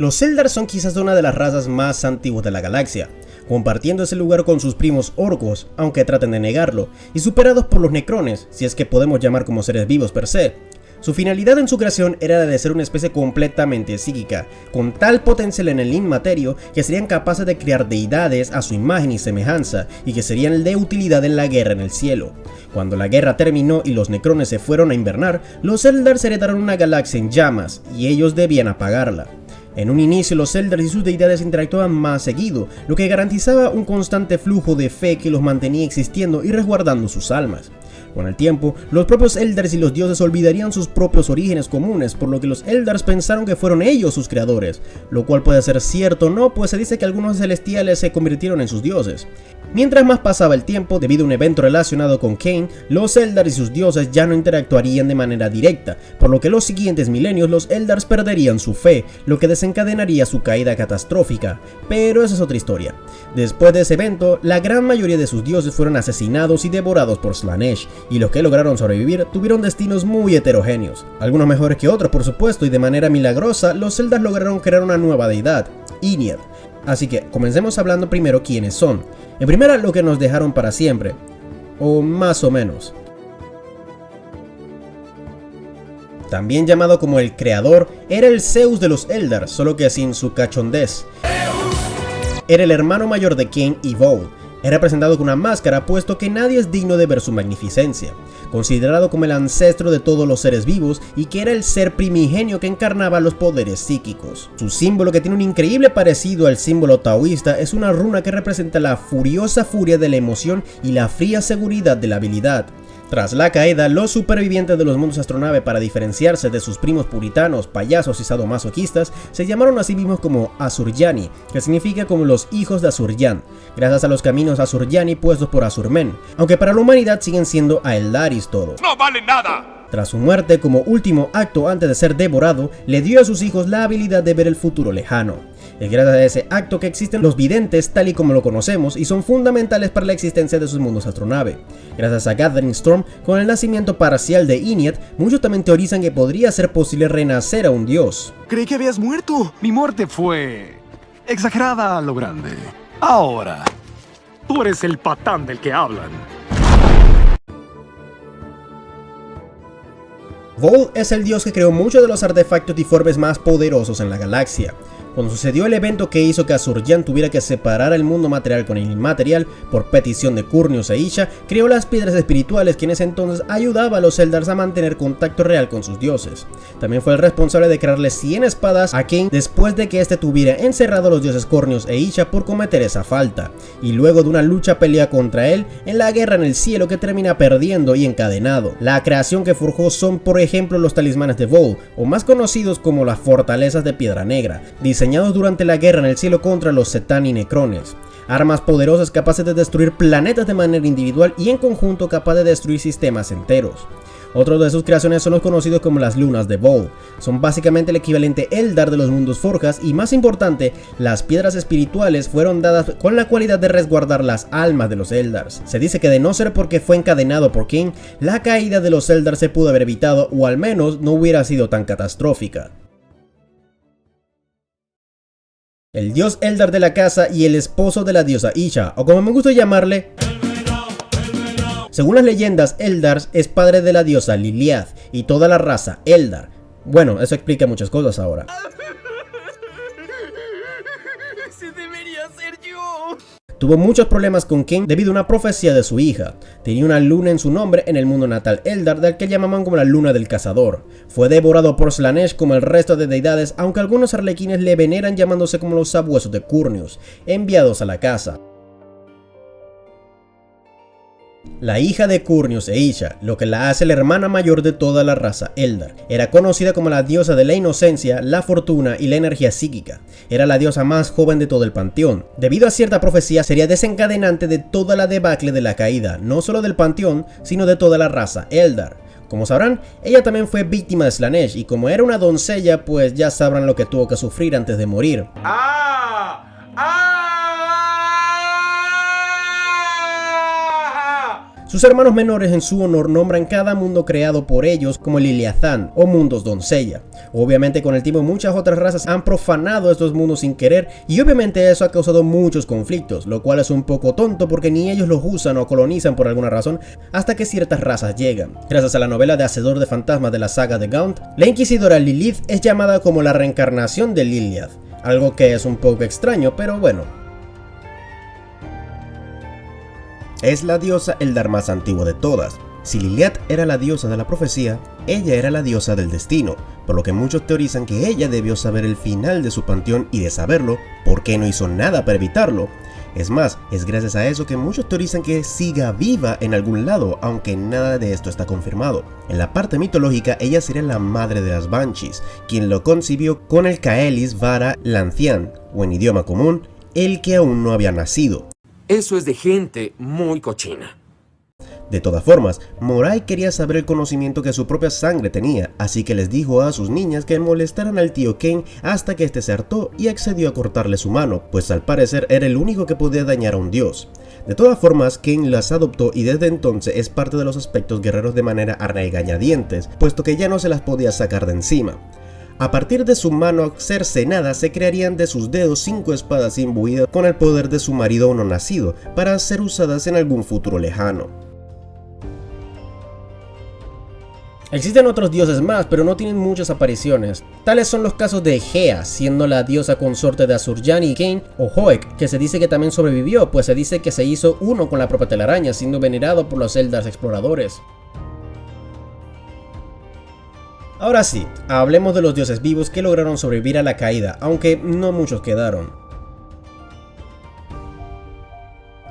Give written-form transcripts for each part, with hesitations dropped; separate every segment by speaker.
Speaker 1: Los Eldar son quizás una de las razas más antiguas de la galaxia, compartiendo ese lugar con sus primos orcos, aunque traten de negarlo, y superados por los necrones, si es que podemos llamar como seres vivos per se. Su finalidad en su creación era la de ser una especie completamente psíquica, con tal potencial en el inmaterio que serían capaces de crear deidades a su imagen y semejanza, y que serían de utilidad en la guerra en el cielo. Cuando la guerra terminó y los necrones se fueron a invernar, los Eldar heredaron una galaxia en llamas, y ellos debían apagarla. En un inicio los Eldar y sus deidades interactuaban más seguido, lo que garantizaba un constante flujo de fe que los mantenía existiendo y resguardando sus almas. Con el tiempo, los propios Eldars y los dioses olvidarían sus propios orígenes comunes, por lo que los Eldars pensaron que fueron ellos sus creadores, lo cual puede ser cierto o no, pues se dice que algunos celestiales se convirtieron en sus dioses. Mientras más pasaba el tiempo, debido a un evento relacionado con Cain, los Eldar y sus dioses ya no interactuarían de manera directa, por lo que los siguientes milenios los Eldars perderían su fe, lo que desencadenaría su caída catastrófica, pero esa es otra historia. Después de ese evento, la gran mayoría de sus dioses fueron asesinados y devorados por Slaanesh, y los que lograron sobrevivir tuvieron destinos muy heterogéneos, algunos mejores que otros por supuesto, y de manera milagrosa los Eldar lograron crear una nueva deidad, Ynyad. Así que comencemos hablando primero quiénes son. En primera, lo que nos dejaron para siempre, o más o menos. También llamado como el creador, era el Zeus de los Eldar, solo que sin su cachondez. Era el hermano mayor de Cain y Voll. Era representado con una máscara, puesto que nadie es digno de ver su magnificencia. Considerado como el ancestro de todos los seres vivos y que era el ser primigenio que encarnaba los poderes psíquicos. Su símbolo, que tiene un increíble parecido al símbolo taoísta, es una runa que representa la furiosa furia de la emoción y la fría seguridad de la habilidad. Tras la caída, los supervivientes de los mundos astronave, para diferenciarse de sus primos puritanos, payasos y sadomasoquistas, se llamaron a sí mismos como Asurjani, que significa como los hijos de Asuryan, gracias a los caminos Asurjani puestos por Azur-Men, aunque para la humanidad siguen siendo Aeldaris todos.
Speaker 2: ¡No vale nada!
Speaker 1: Tras su muerte, como último acto antes de ser devorado, le dio a sus hijos la habilidad de ver el futuro lejano. Es gracias a ese acto que existen los videntes tal y como lo conocemos y son fundamentales para la existencia de sus mundos astronave. Gracias a Gathering Storm, con el nacimiento parcial de Ynyad, muchos también teorizan que podría ser posible renacer a un dios.
Speaker 3: Creí que habías muerto.
Speaker 4: Mi muerte fue exagerada a lo grande. Ahora, tú eres el patán del que hablan.
Speaker 1: Voll es el dios que creó muchos de los artefactos diformes más poderosos en la galaxia. Cuando sucedió el evento que hizo que Asuryan tuviera que separar el mundo material con el inmaterial por petición de Curnius e Isha, creó las piedras espirituales que en ese entonces ayudaba a los Eldars a mantener contacto real con sus dioses. También fue el responsable de crearle 100 espadas a Cain después de que este tuviera encerrado a los dioses Curnius e Isha por cometer esa falta, y luego de una lucha pelea contra él en la guerra en el cielo que termina perdiendo y encadenado. La creación que forjó son por ejemplo los talismanes de Voll, o más conocidos como las fortalezas de piedra negra, diseñados durante la guerra en el cielo contra los Setani y Necrones. Armas poderosas capaces de destruir planetas de manera individual y en conjunto capaces de destruir sistemas enteros. Otro de sus creaciones son los conocidos como las lunas de Voll. Son básicamente el equivalente Eldar de los mundos Forjas y, más importante, las piedras espirituales fueron dadas con la cualidad de resguardar las almas de los Eldars. Se dice que de no ser porque fue encadenado por Cain, la caída de los Eldar se pudo haber evitado o al menos no hubiera sido tan catastrófica. El dios Eldar de la casa y el esposo de la diosa Isha, o como me gusta llamarle, según las leyendas, Eldar es padre de la diosa Liliath y toda la raza Eldar. Bueno, eso explica muchas cosas ahora.
Speaker 3: ¡Ese debería ser yo!
Speaker 1: Tuvo muchos problemas con Cain debido a una profecía de su hija. Tenía una luna en su nombre en el mundo natal Eldar, del que llamaban como la luna del cazador. Fue devorado por Slaanesh como el resto de deidades, aunque algunos arlequines le veneran llamándose como los sabuesos de Curnius, enviados a la casa. La hija de Curnius e Isha, lo que la hace la hermana mayor de toda la raza Eldar, era conocida como la diosa de la inocencia, la fortuna y la energía psíquica. Era la diosa más joven de todo el panteón. Debido a cierta profecía, sería desencadenante de toda la debacle de la caída, no solo del panteón, sino de toda la raza Eldar. Como sabrán, ella también fue víctima de Slaanesh y como era una doncella, pues ya sabrán lo que tuvo que sufrir antes de morir. Sus hermanos menores en su honor nombran cada mundo creado por ellos como Liliathán o mundos doncella. Obviamente con el tiempo muchas otras razas han profanado estos mundos sin querer y obviamente eso ha causado muchos conflictos, lo cual es un poco tonto porque ni ellos los usan o colonizan por alguna razón hasta que ciertas razas llegan. Gracias a la novela de Hacedor de Fantasmas de la saga de Gaunt, la inquisidora Lilith es llamada como la reencarnación de Liliath, algo que es un poco extraño, pero bueno. Es la diosa Eldar más antigua de todas. Si Liliath era la diosa de la profecía, ella era la diosa del destino, por lo que muchos teorizan que ella debió saber el final de su panteón y de saberlo, ¿por qué no hizo nada para evitarlo? Es más, es gracias a eso que muchos teorizan que siga viva en algún lado, aunque nada de esto está confirmado. En la parte mitológica, ella sería la madre de las Banshees, quien lo concibió con el Caelis Vara Lancian, o en idioma común, el que aún no había nacido.
Speaker 2: Eso es de gente muy cochina.
Speaker 1: De todas formas, Moray quería saber el conocimiento que su propia sangre tenía, así que les dijo a sus niñas que molestaran al tío Cain hasta que este se hartó y accedió a cortarle su mano, pues al parecer era el único que podía dañar a un dios. De todas formas, Cain las adoptó y desde entonces es parte de los aspectos guerreros de manera a regañadientes, puesto que ya no se las podía sacar de encima. A partir de su mano cercenada se crearían de sus dedos 5 espadas imbuidas con el poder de su marido aún no nacido, para ser usadas en algún futuro lejano. Existen otros dioses más, pero no tienen muchas apariciones. Tales son los casos de Gea, siendo la diosa consorte de Azur-Jani y Cain, o Hoek, que se dice que también sobrevivió, pues se dice que se hizo uno con la propia telaraña, siendo venerado por los Eldar exploradores. Ahora sí, hablemos de los dioses vivos que lograron sobrevivir a la caída, aunque no muchos quedaron.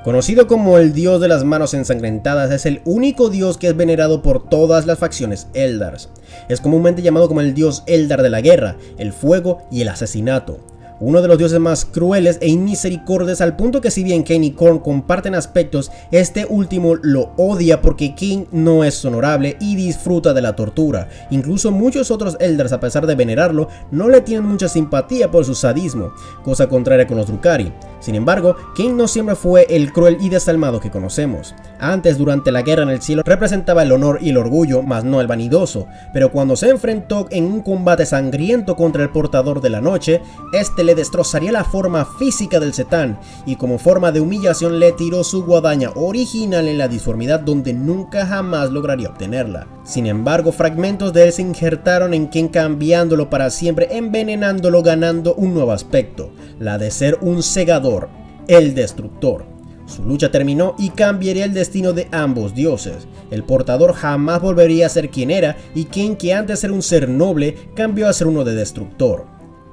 Speaker 1: Conocido como el dios de las manos ensangrentadas, es el único dios que es venerado por todas las facciones Eldars. Es comúnmente llamado como el dios Eldar de la guerra, el fuego y el asesinato. Uno de los dioses más crueles e inmisericordios, al punto que si bien Cain y Khorne comparten aspectos, este último lo odia porque Cain no es honorable y disfruta de la tortura. Incluso muchos otros Eldars, a pesar de venerarlo, no le tienen mucha simpatía por su sadismo, cosa contraria con los Drukhari. Sin embargo, Cain no siempre fue el cruel y desalmado que conocemos. Antes, durante la guerra en el cielo, representaba el honor y el orgullo, mas no el vanidoso, pero cuando se enfrentó en un combate sangriento contra el portador de la noche, este le destrozaría la forma física del Setán, y como forma de humillación le tiró su guadaña original en la disformidad donde nunca jamás lograría obtenerla. Sin embargo, fragmentos de él se injertaron en Cain, cambiándolo para siempre, envenenándolo, ganando un nuevo aspecto, la de ser un segador, el destructor. Su lucha terminó y cambiaría el destino de ambos dioses. El portador jamás volvería a ser quien era, y Cain, que antes era un ser noble, cambió a ser uno de destructor.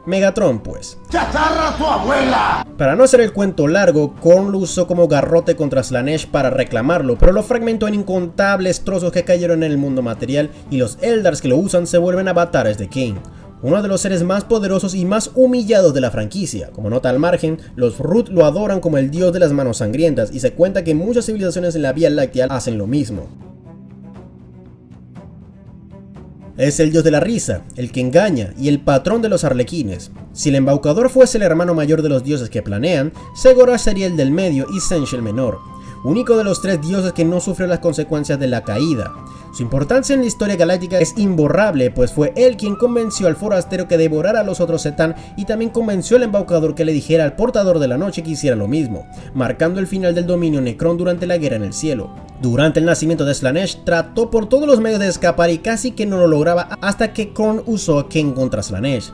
Speaker 1: Megatron, pues. ¡Chatarra tu abuela! Para no hacer el cuento largo, Khorne lo usó como garrote contra Slaanesh para reclamarlo, pero lo fragmentó en incontables trozos que cayeron en el mundo material, y los Eldars que lo usan se vuelven avatares de Cain, uno de los seres más poderosos y más humillados de la franquicia. Como nota al margen, los Ruth lo adoran como el dios de las manos sangrientas, y se cuenta que muchas civilizaciones en la Vía Láctea hacen lo mismo. Es el dios de la risa, el que engaña y el patrón de los arlequines. Si el embaucador fuese el hermano mayor de los dioses que planean, Segora sería el del medio y Sench el menor, único de los 3 dioses que no sufrió las consecuencias de la caída. Su importancia en la historia galáctica es imborrable, pues fue él quien convenció al forastero que devorara a los otros Setán, y también convenció al embaucador que le dijera al portador de la noche que hiciera lo mismo, marcando el final del dominio Necron durante la guerra en el cielo. Durante el nacimiento de Slaanesh, trató por todos los medios de escapar y casi que no lo lograba hasta que Khorne usó a Cain contra Slaanesh.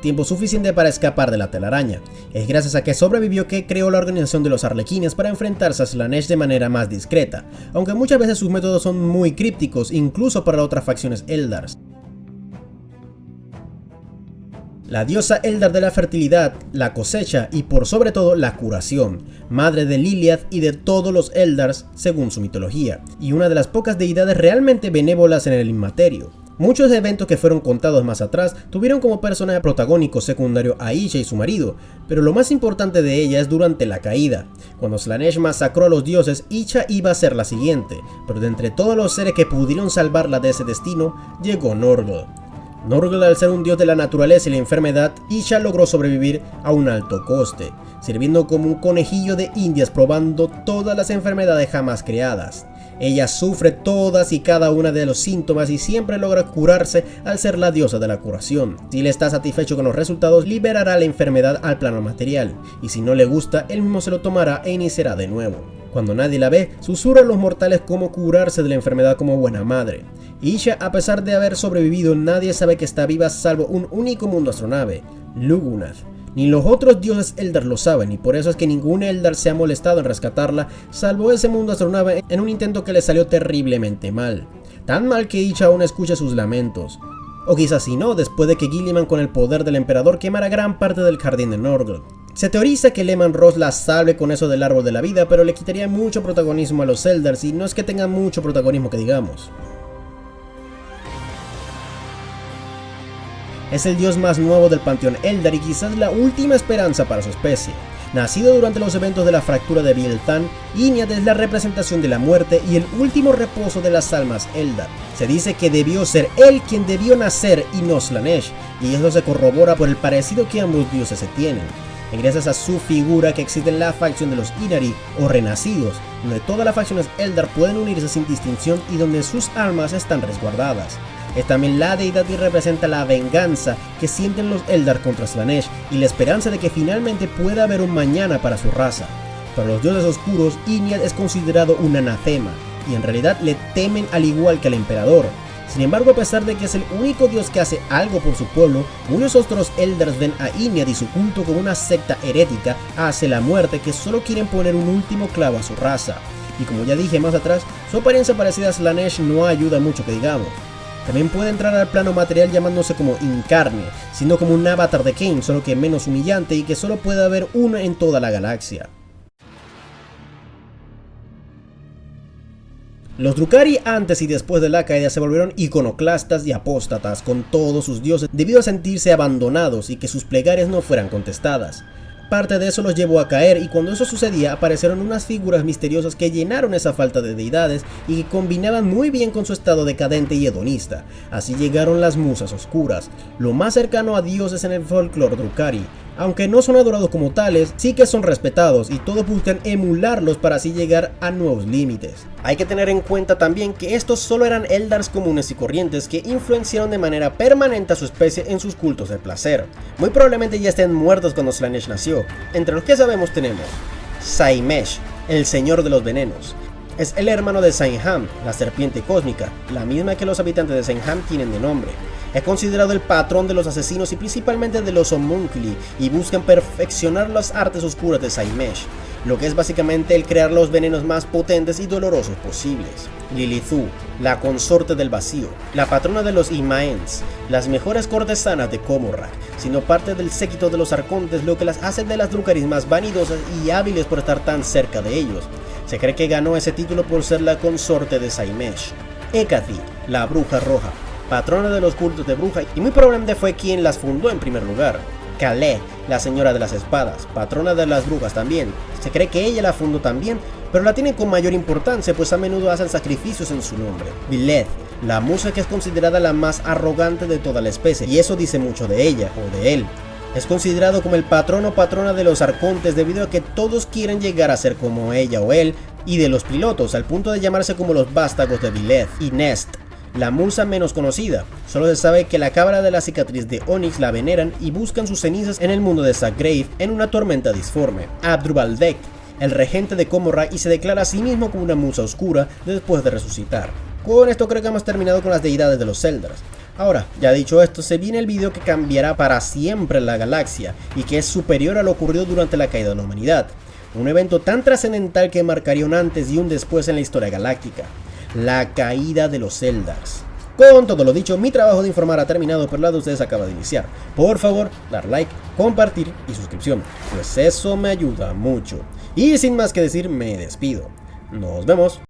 Speaker 1: Tiempo suficiente para escapar de la telaraña. Es gracias a que sobrevivió que creó la organización de los Arlequines para enfrentarse a Slaanesh de manera más discreta, aunque muchas veces sus métodos son muy crípticos, incluso para otras facciones Eldars. La diosa Eldar de la fertilidad, la cosecha y por sobre todo la curación, madre de Liliath y de todos los Eldars según su mitología, y una de las pocas deidades realmente benévolas en el Inmaterio. Muchos eventos que fueron contados más atrás tuvieron como personaje protagónico secundario a Isha y su marido, pero lo más importante de ella es durante la caída. Cuando Slaanesh masacró a los dioses, Isha iba a ser la siguiente, pero de entre todos los seres que pudieron salvarla de ese destino, llegó Nurgle. Nurgle, al ser un dios de la naturaleza y la enfermedad, Isha logró sobrevivir a un alto coste, sirviendo como un conejillo de indias probando todas las enfermedades jamás creadas. Ella sufre todas y cada una de los síntomas y siempre logra curarse al ser la diosa de la curación. Si él está satisfecho con los resultados, liberará la enfermedad al plano material, y si no le gusta, él mismo se lo tomará e iniciará de nuevo. Cuando nadie la ve, susurra a los mortales cómo curarse de la enfermedad como buena madre. Isha, a pesar de haber sobrevivido, nadie sabe que está viva salvo un único mundo astronave, Lugunath. Ni los otros dioses Eldar lo saben, y por eso es que ningún Eldar se ha molestado en rescatarla, salvo ese mundo astronave en un intento que le salió terriblemente mal. Tan mal que Isha aún escucha sus lamentos. O quizás si no, después de que Guilliman con el poder del emperador quemara gran parte del jardín de Norgloth. Se teoriza que Leman Russ la salve con eso del árbol de la vida, pero le quitaría mucho protagonismo a los Eldars y no es que tengan mucho protagonismo que digamos. Es el dios más nuevo del panteón Eldar y quizás la última esperanza para su especie. Nacido durante los eventos de la fractura de Biel-Tan, Yniad es la representación de la muerte y el último reposo de las almas Eldar. Se dice que debió ser él quien debió nacer y no Slaanesh, y eso se corrobora por el parecido que ambos dioses se tienen. Y gracias a su figura que existe en la facción de los Inari o Renacidos, donde todas las facciones Eldar pueden unirse sin distinción y donde sus almas están resguardadas. Es también la deidad y representa la venganza que sienten los Eldar contra Slaanesh y la esperanza de que finalmente pueda haber un mañana para su raza. Para los dioses oscuros, Yniad es considerado un anatema, y en realidad le temen al igual que al emperador. Sin embargo, a pesar de que es el único dios que hace algo por su pueblo, muchos otros Eldars ven a Yniad y su culto como una secta herética hacia la muerte que solo quieren poner un último clavo a su raza. Y como ya dije más atrás, su apariencia parecida a Slaanesh no ayuda mucho que digamos. También puede entrar al plano material llamándose como Incarne, siendo como un avatar de Khaine, solo que menos humillante y que solo puede haber uno en toda la galaxia. Los Drukhari antes y después de la caída se volvieron iconoclastas y apóstatas con todos sus dioses debido a sentirse abandonados y que sus plegarias no fueran contestadas. Parte de eso los llevó a caer y cuando eso sucedía aparecieron unas figuras misteriosas que llenaron esa falta de deidades y que combinaban muy bien con su estado decadente y hedonista. Así llegaron las musas oscuras, lo más cercano a dioses en el folclore Drukhari. Aunque no son adorados como tales, sí que son respetados y todos buscan emularlos para así llegar a nuevos límites. Hay que tener en cuenta también que estos solo eran Eldars comunes y corrientes que influenciaron de manera permanente a su especie en sus cultos del placer. Muy probablemente ya estén muertos cuando Slaanesh nació. Entre los que sabemos tenemos Saimesh, el señor de los venenos. Es el hermano de Sainham, la serpiente cósmica, la misma que los habitantes de Sainham tienen de nombre. Es considerado el patrón de los asesinos y principalmente de los homúnculi y buscan perfeccionar las artes oscuras de Saimesh, lo que es básicamente el crear los venenos más potentes y dolorosos posibles. Lilithu, la consorte del vacío, la patrona de los Imaens, las mejores cortesanas de Comorragh, sino parte del séquito de los arcontes, lo que las hace de las Drukari más vanidosas y hábiles por estar tan cerca de ellos. Se cree que ganó ese título por ser la consorte de Saimesh. Hecate, la bruja roja, patrona de los cultos de bruja y muy probablemente fue quien las fundó en primer lugar. Kale, la señora de las espadas, patrona de las brujas también. Se cree que ella la fundó también, pero la tienen con mayor importancia pues a menudo hacen sacrificios en su nombre. Vileth, la musa que es considerada la más arrogante de toda la especie, y eso dice mucho de ella o de él. Es considerado como el patrón o patrona de los arcontes debido a que todos quieren llegar a ser como ella o él, y de los pilotos al punto de llamarse como los vástagos de Vileth. Y Nest, la musa menos conocida, solo se sabe que la cabra de la cicatriz de Onyx la veneran y buscan sus cenizas en el mundo de Sackgrave en una tormenta disforme. Abdrubaldek, el regente de Comorragh y se declara a sí mismo como una musa oscura después de resucitar. Con esto creo que hemos terminado con las deidades de los Eldars. Ahora, ya dicho esto, se viene el video que cambiará para siempre la galaxia y que es superior a lo ocurrido durante la caída de la humanidad. Un evento tan trascendental que marcaría un antes y un después en la historia galáctica. La caída de los Eldars. Con todo lo dicho, mi trabajo de informar ha terminado, pero la de ustedes acaba de iniciar. Por favor, dar like, compartir y suscripción, pues eso me ayuda mucho. Y sin más que decir, me despido. Nos vemos.